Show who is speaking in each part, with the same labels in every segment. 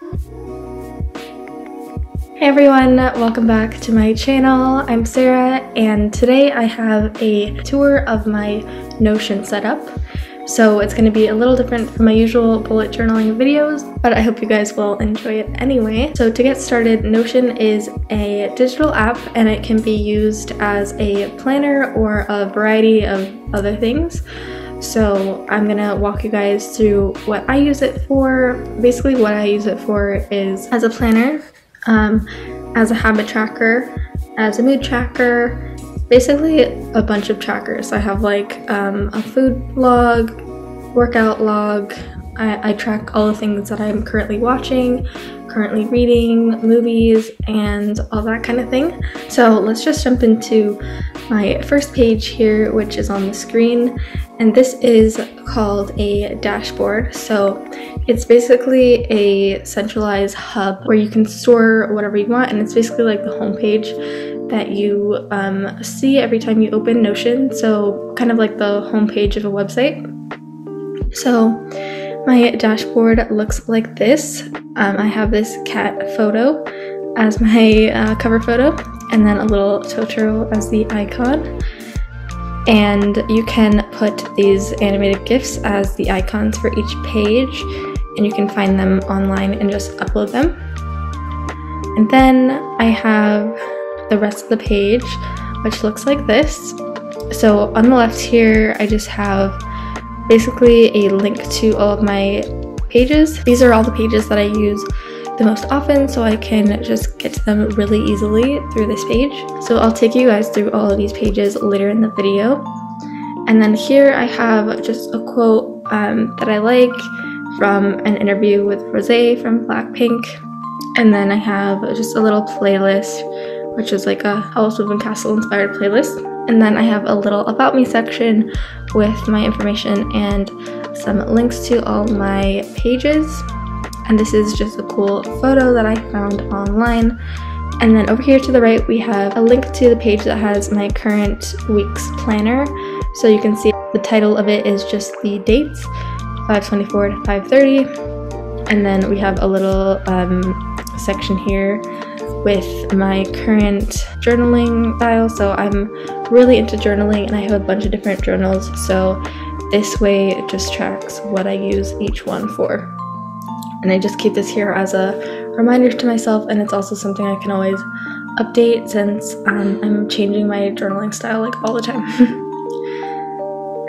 Speaker 1: Hey everyone, welcome back to my channel. I'm Sarah, and today I have a tour of my Notion setup. So it's going to be a little different from my usual bullet journaling videos, but I hope you guys will enjoy it anyway. So to get started, Notion is a digital app and it can be used as a planner or a variety of other things. So I'm gonna walk you guys through what I use it for. Basically what I use it for is as a planner, as a habit tracker, as a mood tracker, basically a bunch of trackers. I have like a food log, workout log. I track all the things that I'm currently watching, currently reading, movies, and all that kind of thing. So let's just jump into my first page here, which is on the screen. And this is called a dashboard. So it's basically a centralized hub where you can store whatever you want, and it's basically like the homepage that you see every time you open Notion. So kind of like the homepage of a website. So my dashboard looks like this. I have this cat photo as my cover photo, and then a little Totoro as the icon. And you can put these animated GIFs as the icons for each page, and you can find them online and just upload them. And then I have the rest of the page, which looks like this. So on the left here, I just have basically a link to all of my pages. These are all the pages that I use the most often, so I can just get to them really easily through this page. So I'll take you guys through all of these pages later in the video. And then here I have just a quote that I like from an interview with Rosé from Blackpink. And then I have just a little playlist, which is like a Howl's Moving Castle inspired playlist. And then I have a little about me section with my information and some links to all my pages. And this is just a cool photo that I found online. And then over here to the right, we have a link to the page that has my current week's planner. So you can see the title of it is just the dates, 5/24 to 5/30. And then we have a little section here with my current journaling style. So I'm really into journaling and I have a bunch of different journals. So this way it just tracks what I use each one for. And I just keep this here as a reminder to myself, and it's also something I can always update since I'm changing my journaling style like all the time.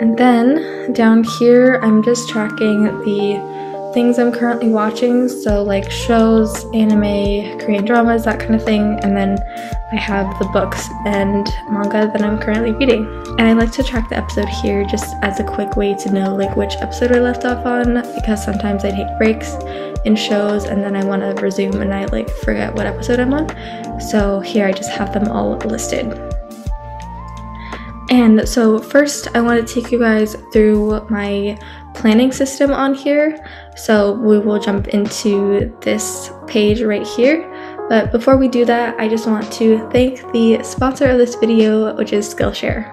Speaker 1: And then down here, I'm just tracking the things I'm currently watching, so like shows, anime, Korean dramas, that kind of thing. And then I have the books and manga that I'm currently reading. And I like to track the episode here just as a quick way to know like which episode I left off on, because sometimes I take breaks in shows and then I want to resume and I like forget what episode I'm on. So here I just have them all listed. And so first I want to take you guys through my planning system on here. So we will jump into this page right here. But before we do that, I just want to thank the sponsor of this video, which is Skillshare.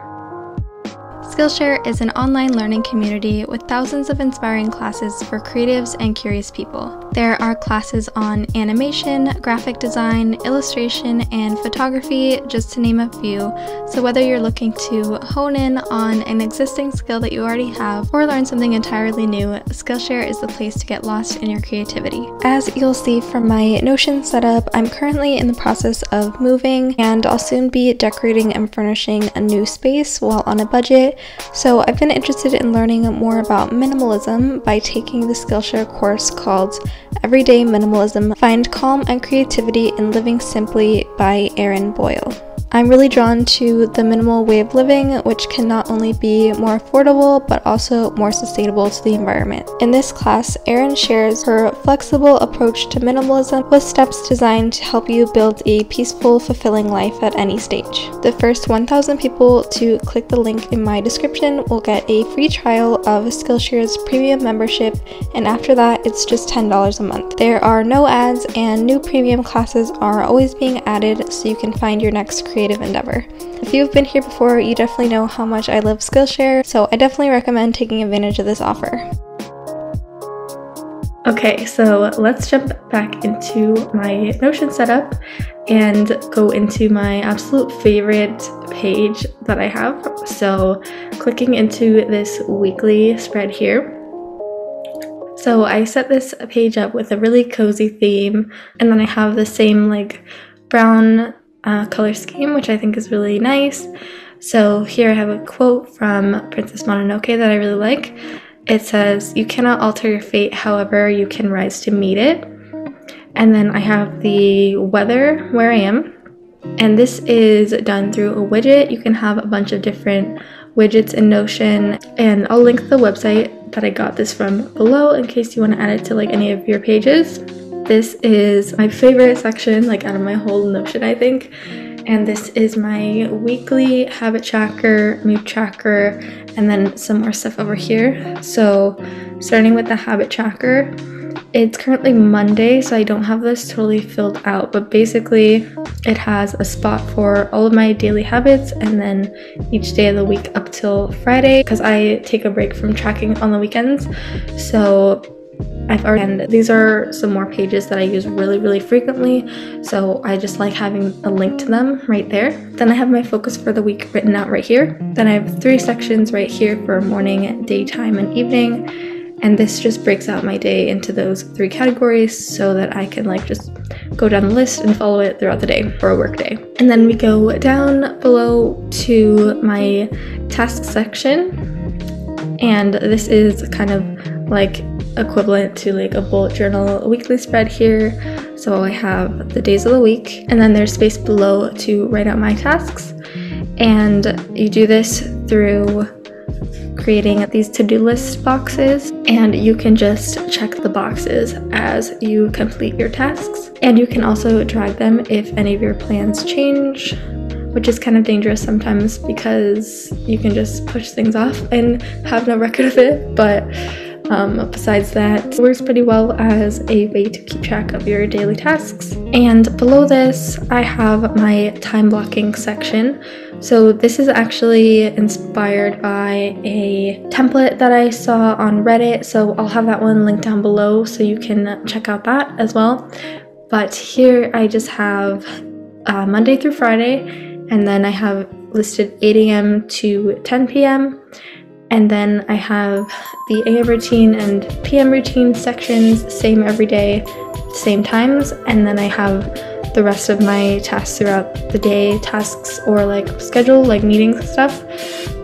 Speaker 2: Skillshare is an online learning community with thousands of inspiring classes for creatives and curious people. There are classes on animation, graphic design, illustration, and photography, just to name a few. So whether you're looking to hone in on an existing skill that you already have or learn something entirely new, Skillshare is the place to get lost in your creativity. As you'll see from my Notion setup, I'm currently in the process of moving, and I'll soon be decorating and furnishing a new space while on a budget. So I've been interested in learning more about minimalism by taking the Skillshare course called Everyday Minimalism: Find Calm and Creativity in Living Simply by Erin Boyle. I'm really drawn to the minimal way of living, which can not only be more affordable, but also more sustainable to the environment. In this class, Erin shares her flexible approach to minimalism with steps designed to help you build a peaceful, fulfilling life at any stage. The first 1,000 people to click the link in my description will get a free trial of Skillshare's premium membership, and after that, it's just $10 a month. There are no ads, and new premium classes are always being added, so you can find your next creative endeavor. If you've been here before, you definitely know how much I love Skillshare, so I definitely recommend taking advantage of this offer.
Speaker 1: Okay, so let's jump back into my Notion setup and go into my absolute favorite page that I have. So clicking into this weekly spread here. So I set this page up with a really cozy theme, and then I have the same like brown color scheme, which I think is really nice. So here I have a quote from Princess Mononoke that I really like. It says, "You cannot alter your fate, however, you can rise to meet it." And then I have the weather where I am. And this is done through a widget. You can have a bunch of different widgets in Notion. And I'll link the website that I got this from below in case you want to add it to like any of your pages. This is my favorite section, like out of my whole Notion, I think. And this is my weekly habit tracker, mood tracker, and then some more stuff over here. So starting with the habit tracker, it's currently Monday, so I don't have this totally filled out, but basically it has a spot for all of my daily habits and then each day of the week up till Friday, because I take a break from tracking on the weekends. So and these are some more pages that I use really frequently, so I just like having a link to them right there. Then I have my focus for the week written out right here. Then I have 3 sections right here for morning, daytime, and evening, and this just breaks out my day into those 3 categories so that I can like just go down the list and follow it throughout the day for a work day. And then we go down below to my task section, and this is kind of like equivalent to like a bullet journal weekly spread here. So I have the days of the week, and then there's space below to write out my tasks. And you do this through creating these to-do list boxes, and you can just check the boxes as you complete your tasks. And you can also drag them if any of your plans change, which is kind of dangerous sometimes because you can just push things off and have no record of it. But besides that, it works pretty well as a way to keep track of your daily tasks. And below this, I have my time blocking section. So this is actually inspired by a template that I saw on Reddit, so I'll have that one linked down below so you can check out that as well. But here I just have Monday through Friday, and then I have listed 8 a.m. to 10 p.m. And then I have the AM routine and PM routine sections, same every day, same times. And then I have the rest of my tasks throughout the day, tasks or like schedule, like meetings and stuff,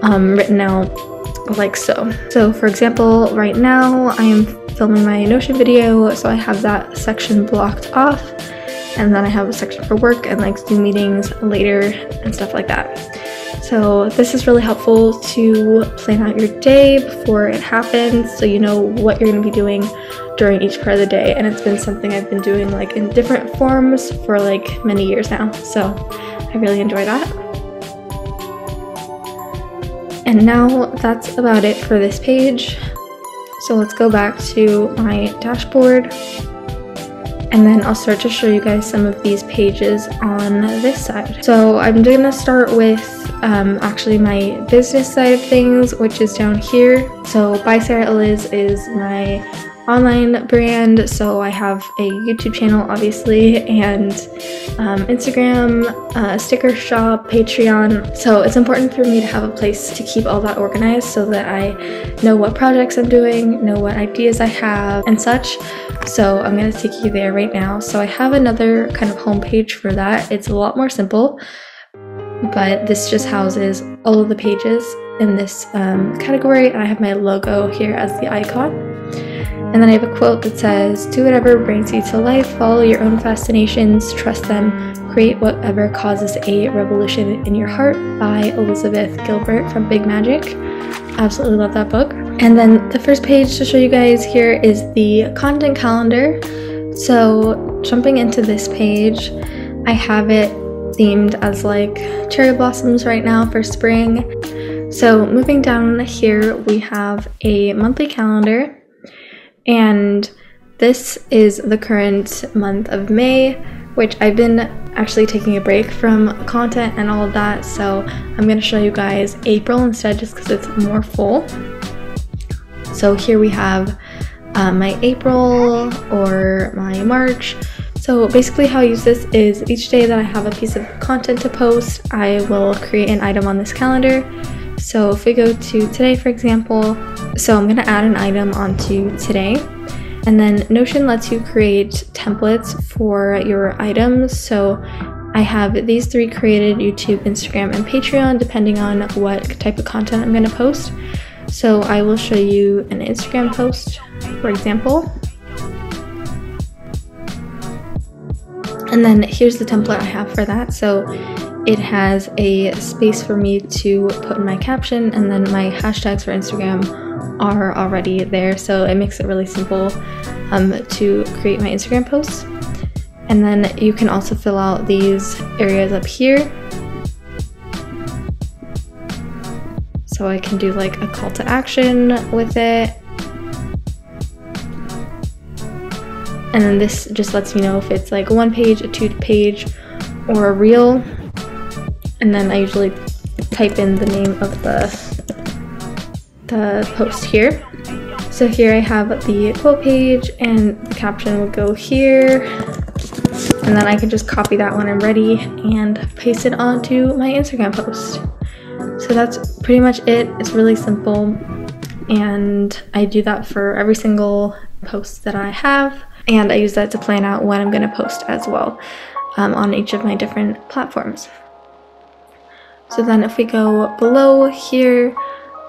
Speaker 1: written out like so. So for example, right now I am filming my Notion video, so I have that section blocked off. And then I have a section for work and like Zoom meetings later and stuff like that. So this is really helpful to plan out your day before it happens, so you know what you're going to be doing during each part of the day. And it's been something I've been doing like in different forms for like many years now, so I really enjoy that. And now that's about it for this page. So let's go back to my dashboard, and then I'll start to show you guys some of these pages on this side. So I'm gonna start with actually my business side of things, which is down here. So By Sarah Eliz is my online brand, so I have a YouTube channel obviously, and Instagram, sticker shop, Patreon. So it's important for me to have a place to keep all that organized so that I know what projects I'm doing, know what ideas I have and such. So I'm going to take you there right now. So I have another kind of homepage for that. It's a lot more simple, but this just houses all of the pages in this category. And I have my logo here as the icon. And then I have a quote that says, "Do whatever brings you to life, follow your own fascinations, trust them, create whatever causes a revolution in your heart," by Elizabeth Gilbert from Big Magic. Absolutely love that book. And then the first page to show you guys here is the content calendar. So jumping into this page, I have it themed as like cherry blossoms right now for spring. So moving down here, we have a monthly calendar. And this is the current month of May, which I've been actually taking a break from content and all of that, so I'm going to show you guys April instead just because it's more full. So here we have my April or my March. So basically how I use this is each day that I have a piece of content to post, I will create an item on this calendar. So if we go to today, for example, so I'm going to add an item onto today. And then Notion lets you create templates for your items. So I have these 3 created: YouTube, Instagram, and Patreon, depending on what type of content I'm going to post. So I will show you an Instagram post, for example. And then here's the template I have for that. So it has a space for me to put in my caption, and then my hashtags for Instagram are already there. So it makes it really simple to create my Instagram posts. And then you can also fill out these areas up here. So I can do like a call to action with it. And then this just lets me know if it's like a 1-page, a 2-page, or a reel. And then I usually type in the name of the post here. So here I have the quote page, and the caption will go here. And then I can just copy that when I'm ready and paste it onto my Instagram post. So that's pretty much it. It's really simple. And I do that for every single post that I have. And I use that to plan out when I'm going to post as well on each of my different platforms. So then if we go below here,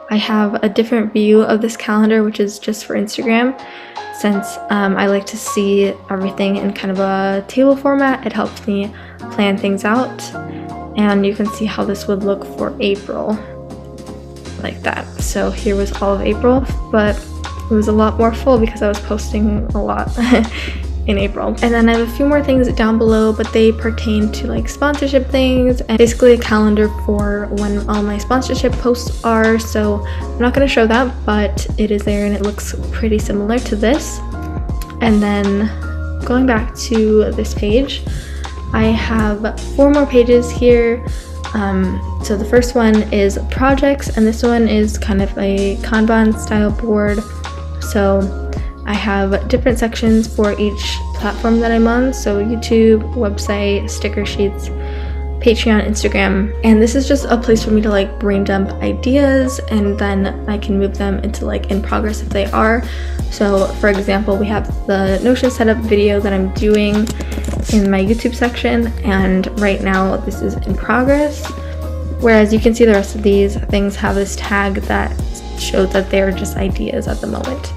Speaker 1: I have a different view of this calendar, which is just for Instagram. Since I like to see everything in kind of a table format, it helps me plan things out. And you can see how this would look for April, like that. So here was all of April, but it was a lot more full because I was posting a lot in April. And then I have a few more things down below, but they pertain to like sponsorship things and basically a calendar for when all my sponsorship posts are. So I'm not going to show that, but it is there and it looks pretty similar to this. And then going back to this page, I have 4 more pages here. So the first one is projects, and this one is kind of a Kanban style board. So I have different sections for each platform that I'm on. So YouTube, website, sticker sheets, Patreon, Instagram. And this is just a place for me to like brain dump ideas, and then I can move them into like in progress if they are. So for example, we have the Notion setup video that I'm doing in my YouTube section, and right now this is in progress. Whereas you can see the rest of these things have this tag that shows that they're just ideas at the moment.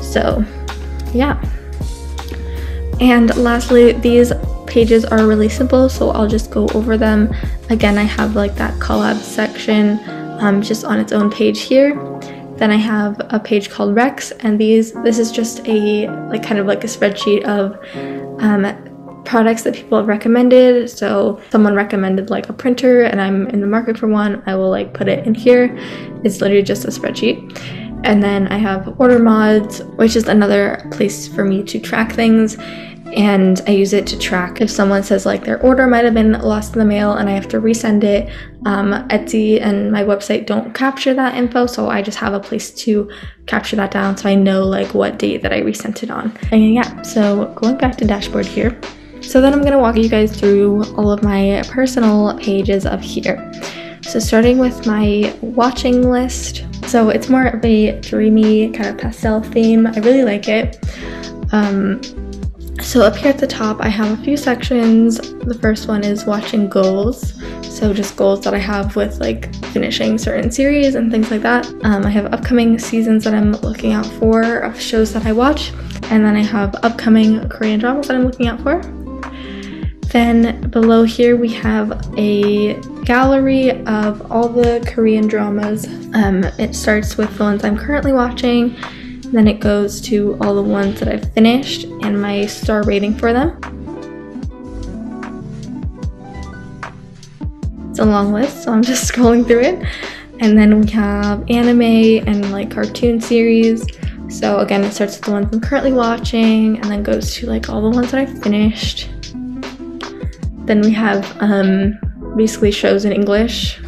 Speaker 1: So yeah. And lastly, these pages are really simple, so I'll just go over them. Again, I have like that collab section just on its own page here. Then I have a page called Recs, and this is just a like kind of like a spreadsheet of products that people have recommended. So someone recommended like a printer and I'm in the market for one, I will like put it in here. It's literally just a spreadsheet. And then I have order mods, which is another place for me to track things. And I use it to track if someone says like their order might have been lost in the mail and I have to resend it. Etsy and my website don't capture that info, so I just have a place to capture that down so I know like what date that I resent it on. And yeah, so going back to dashboard here. So then I'm going to walk you guys through all of my personal pages up here. So starting with my watching list. So it's more of a dreamy kind of pastel theme. I really like it. So up here at the top, I have a few sections. The first one is watching goals. So just goals that I have with like finishing certain series and things like that. I have upcoming seasons that I'm looking out for of shows that I watch. And then I have upcoming Korean dramas that I'm looking out for. Then below here we have a gallery of all the Korean dramas. It starts with the ones I'm currently watching, then it goes to all the ones that I've finished and my star rating for them. It's a long list, so I'm just scrolling through it. And then we have anime and like cartoon series. So again, it starts with the ones I'm currently watching and then goes to like all the ones that I've finished. Then we have basically shows in English.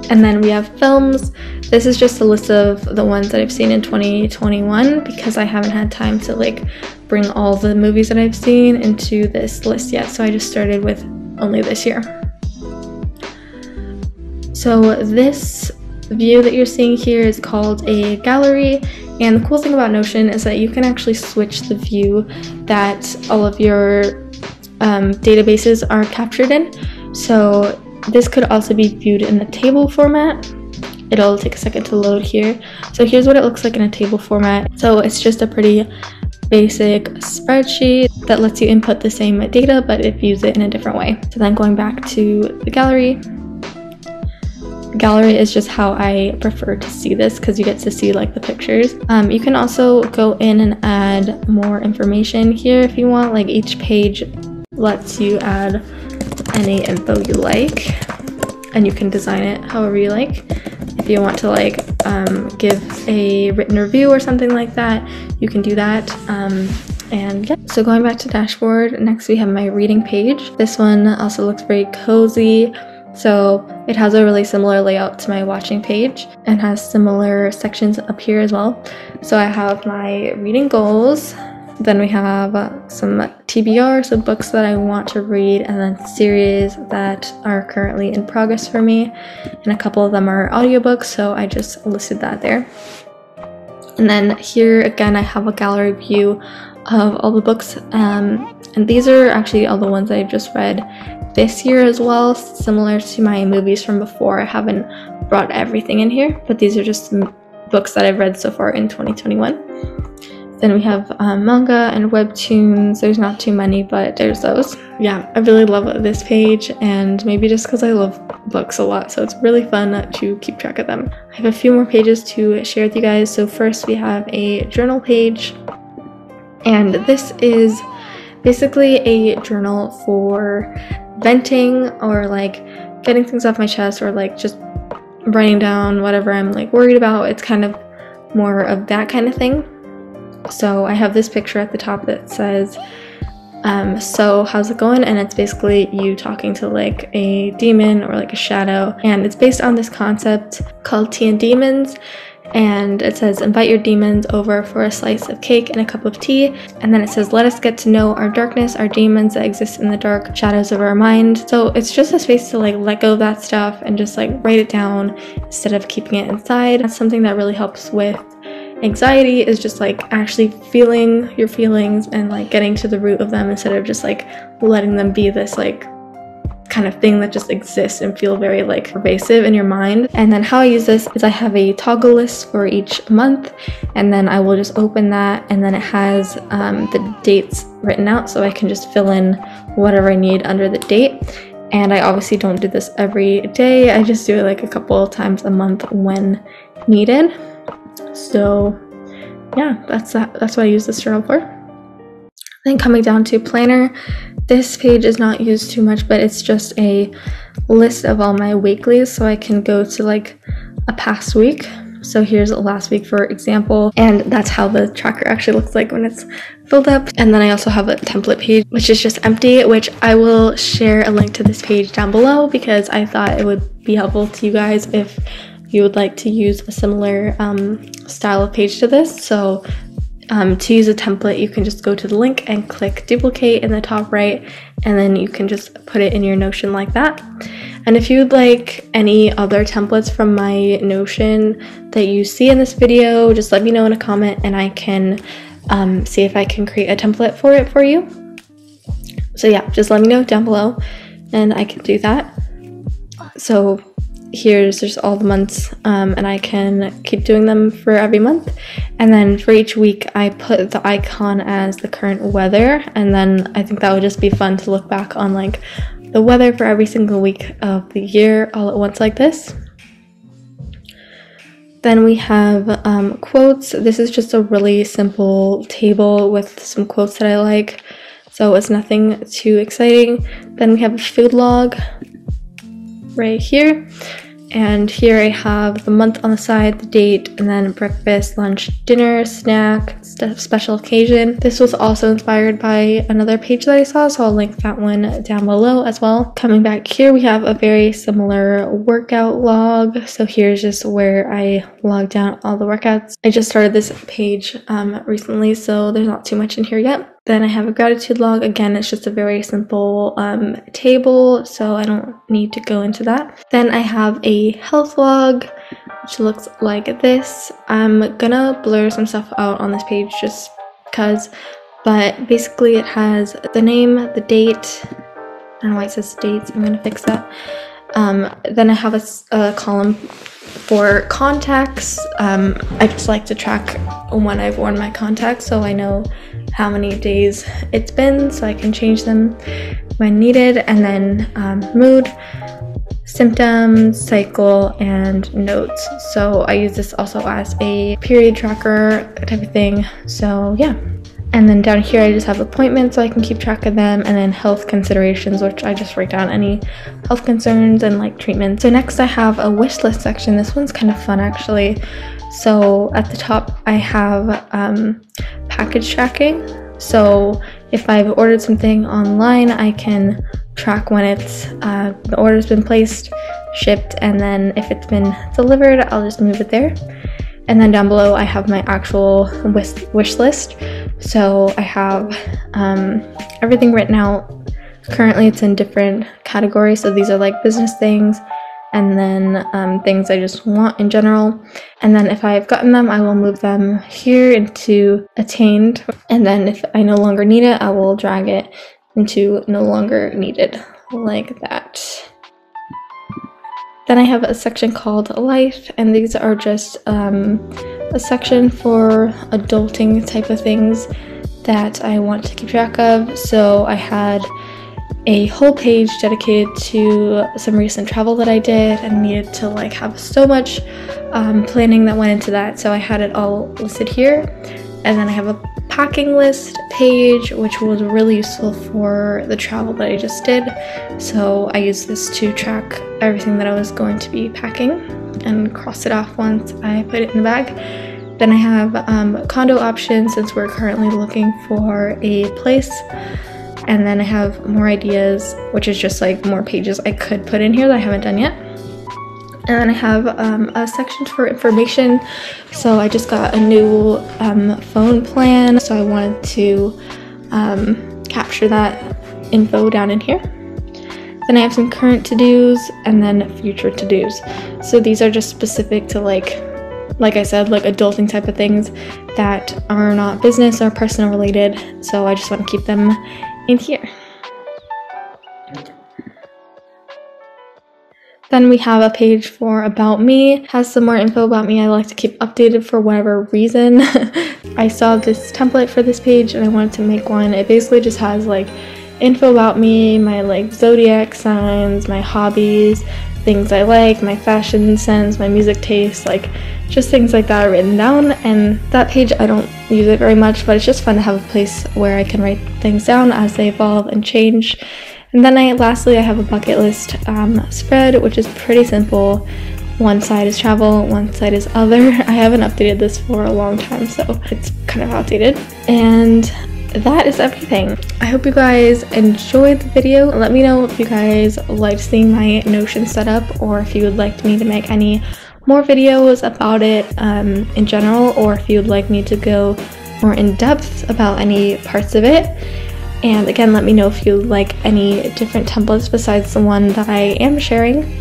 Speaker 1: And then we have films. This is just a list of the ones that I've seen in 2021 because I haven't had time to like bring all the movies that I've seen into this list yet. So I just started with only this year. So this view that you're seeing here is called a gallery, and the cool thing about Notion is that you can actually switch the view that all of your databases are captured in. So this could also be viewed in the table format. It'll take a second to load here. So here's what it looks like in a table format. So it's just a pretty basic spreadsheet that lets you input the same data, but it views it in a different way. So then going back to the gallery. Gallery is just how I prefer to see this because you get to see like the pictures. You can also go in and add more information here if you want. Like each page lets you add any info you like, and you can design it however you like. If you want to like give a written review or something like that, you can do that. And yeah, so going back to dashboard, next we have my reading page. This one also looks very cozy. So it has a really similar layout to my watching page and has similar sections up here as well. So I have my reading goals, then we have some TBR, so books that I want to read, and then series that are currently in progress for me, and a couple of them are audiobooks, so I just listed that there. And then here again I have a gallery view of all the books, and these are actually all the ones that I've just read this year as well, similar to my movies from before. I haven't brought everything in here, but these are just some books that I've read so far in 2021. Then we have manga and webtoons. There's not too many, but there's those. Yeah, I really love this page, and maybe just because I love books a lot, so it's really fun to keep track of them. I have a few more pages to share with you guys. So first we have a journal page, and this is basically a journal for venting or like getting things off my chest, or like just writing down whatever I'm like worried about. It's kind of more of that kind of thing. So I have this picture at the top that says, so how's it going? And it's basically you talking to like a demon or like a shadow. And it's based on this concept called Tea and Demons. And it says, invite your demons over for a slice of cake and a cup of tea. And then it says, let us get to know our darkness, our demons that exist in the dark shadows of our mind. So it's just a space to like let go of that stuff and just like write it down instead of keeping it inside. That's something that really helps with anxiety, is just like actually feeling your feelings and like getting to the root of them instead of just like letting them be this like kind of thing that just exists and feel very like pervasive in your mind. And then how I use this is I have a toggle list for each month, and then I will just open that, and then it has the dates written out, so I can just fill in whatever I need under the date. And I obviously don't do this every day. I just do it like a couple of times a month when needed. So yeah, that's what I use this journal for. Then coming down to planner, this page is not used too much, but it's just a list of all my weeklies, so I can go to like a past week. So here's last week for example, and that's how the tracker actually looks like when it's filled up. And then I also have a template page, which is just empty, which I will share a link to this page down below because I thought it would be helpful to you guys if you would like to use a similar style of page to this. So to use a template, you can just go to the link and click duplicate in the top right, and then you can just put it in your Notion like that. And if you'd like any other templates from my Notion that you see in this video, just let me know in a comment and I can see if I can create a template for it for you. So yeah, just let me know down below and I can do that. So here's just all the months, and I can keep doing them for every month. And then for each week I put the icon as the current weather, and then I think that would just be fun to look back on like the weather for every single week of the year all at once like this. Then we have quotes. This is just a really simple table with some quotes that I like, so it's nothing too exciting. Then we have a food log right here, And here I have the month on the side, the date, and then breakfast, lunch, dinner, snack, special occasion. This was also inspired by another page that I saw, so I'll link that one down below as well. Coming back here, we have a very similar workout log. So here's just where I log down all the workouts. I just started this page recently, so there's not too much in here yet. Then I have a gratitude log. Again, it's just a very simple table, so I don't need to go into that. Then I have a health log, which looks like this. I'm gonna blur some stuff out on this page just because, but basically it has the name, the date. I don't know why it says dates. I'm gonna fix that. Then I have a column for contacts. I just like to track when I've worn my contacts so I know how many days it's been, so I can change them when needed. And then mood, symptoms, cycle, and notes. So I use this also as a period tracker type of thing. So yeah. And then down here I just have appointments so I can keep track of them, and then health considerations, which I just write down any health concerns and like treatment. So next I have a wish list section. This one's kind of fun actually. So at the top I have package tracking. So if I've ordered something online, I can track when it's the order's been placed, shipped, and then if it's been delivered, I'll just move it there. And then down below I have my actual wish list. So I have everything written out. Currently it's in different categories, so these are like business things, and then things I just want in general. And then if I've gotten them, I will move them here into attained, and then if I no longer need it, I will drag it into no longer needed, like that. Then I have a section called life, and these are just a section for adulting type of things that I want to keep track of. So I had a whole page dedicated to some recent travel that I did and needed to like have so much planning that went into that, so I had it all listed here. And then I have a packing list page, which was really useful for the travel that I just did. So I used this to track everything that I was going to be packing and cross it off once I put it in the bag. Then I have condo options since we're currently looking for a place. And then I have more ideas, which is just like more pages I could put in here that I haven't done yet. And then I have a section for information. So I just got a new phone plan, so I wanted to capture that info down in here. Then I have some current to-dos and then future to-dos. So these are just specific to like I said, like adulting type of things that are not business or personal related. So I just want to keep them in here. Then we have a page for about me. It has some more info about me. I like to keep updated for whatever reason. I saw this template for this page and I wanted to make one. It basically just has like info about me, my like zodiac signs, my hobbies, things I like, my fashion sense, my music taste, like just things like that are written down. And that page, I don't use it very much, but it's just fun to have a place where I can write things down as they evolve and change. And then lastly, I have a bucket list spread, which is pretty simple. One side is travel, one side is other. I haven't updated this for a long time, so it's kind of outdated. And that is everything. I hope you guys enjoyed the video. Let me know if you guys liked seeing my Notion setup, or if you would like me to make any more videos about it in general, or if you would like me to go more in depth about any parts of it. And again, let me know if you like any different templates besides the one that I am sharing.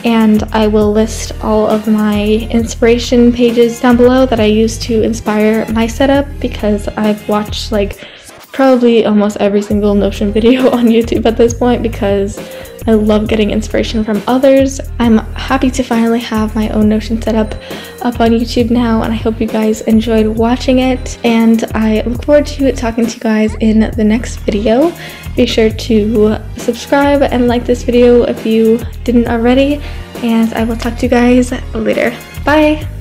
Speaker 1: And I will list all of my inspiration pages down below that I use to inspire my setup, because I've watched like probably almost every single Notion video on YouTube at this point, because I love getting inspiration from others. I'm happy to finally have my own Notion setup up on YouTube now, and I hope you guys enjoyed watching it, and I look forward to talking to you guys in the next video. Be sure to subscribe and like this video if you didn't already, and I will talk to you guys later. Bye!